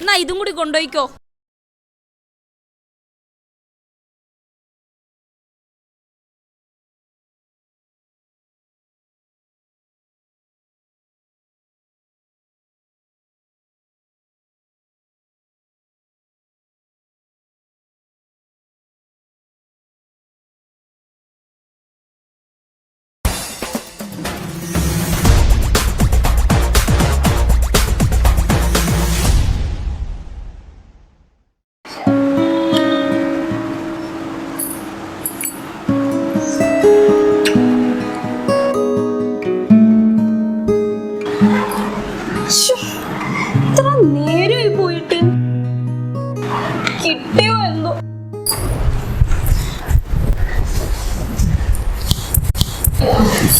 എന്നാ ഇതും കൂടി കൊണ്ടുപോയിക്കോ. ഇത്ര നേരമായി പോയിട്ട് കിട്ടിയോ എന്തോ.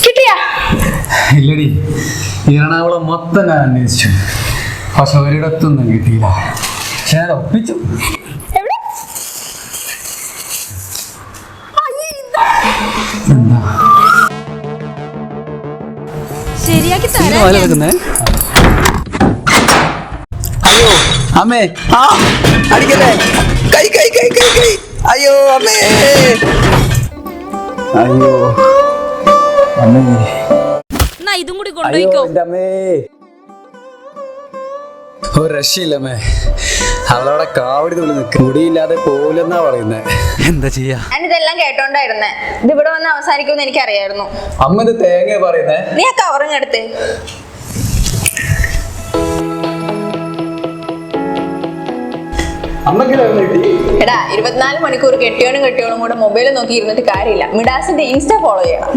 കിട്ടിയാ? ഇല്ലടി, എറണാകുളം മൊത്തം ഞാൻ അന്വേഷിച്ചു, പക്ഷെ ഒരിടത്തൊന്നും കിട്ടിയില്ല. പക്ഷെ ഞാൻ ഒപ്പിച്ചു. എന്താ ശരിയാക്കി തരാം. അയ്യോ അമ്മേ, ആ അടിക്കല്ലേ, കൈ കൈ കൈ കൈ കൈ, അയ്യോ അമ്മേ, അയ്യോ അമ്മേ, എന്നാ ഇതും കൂടി കൊണ്ടുപോയിക്കോ. അമ്മേ, ഒരു രക്ഷയില്ലമ്മേ. അവളവിടെ കാവടി തുള്ളി നിൽക്കും, മുടിയില്ലാതെ പോലെന്നാ പറയുന്നേ. എന്താ ചെയ്യാ? ഞാനിതെല്ലാം കേട്ടോണ്ടായിരുന്നേ. ഇത് ഇവിടെ വന്ന് അവസാനിക്കുമെന്ന് എനിക്കറിയായിരുന്നു. അമ്മ ഇത് തേങ്ങ പറയുന്നേ. നീ ആ കവറിങ്ങെടുത്ത്. എടാ, 24 മണിക്കൂർ കെട്ടിയോനും കെട്ടിയോളും കൂടെ മൊബൈൽ നോക്കി ഇരുന്നിട്ട് കാര്യമില്ല. മിഡാസിന്റെ ഇൻസ്റ്റ ഫോളോ ചെയ്യണം.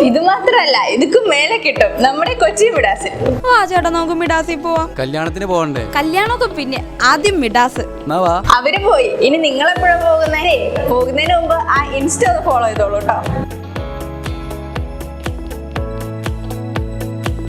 ഇത് മാത്രല്ല, ഇതൊക്കെ മേലെ കിട്ടും നമ്മുടെ കൊച്ചി മിഡാസിൽ. ആ ചേട്ടാ, നമുക്ക് മിഡാസിൽ പോവാം. കല്യാണത്തിന് പോകണ്ടേ? കല്യാണമൊക്കെ പിന്നെ, ആദ്യം മിഡാസ്. അവര് പോയി, ഇനി നിങ്ങളെപ്പോഴാ പോകുന്നതിന് മുമ്പ് ആ ഇൻസ്റ്റ ഒന്ന് ഫോളോ ചെയ്തോളൂ കേട്ടോ.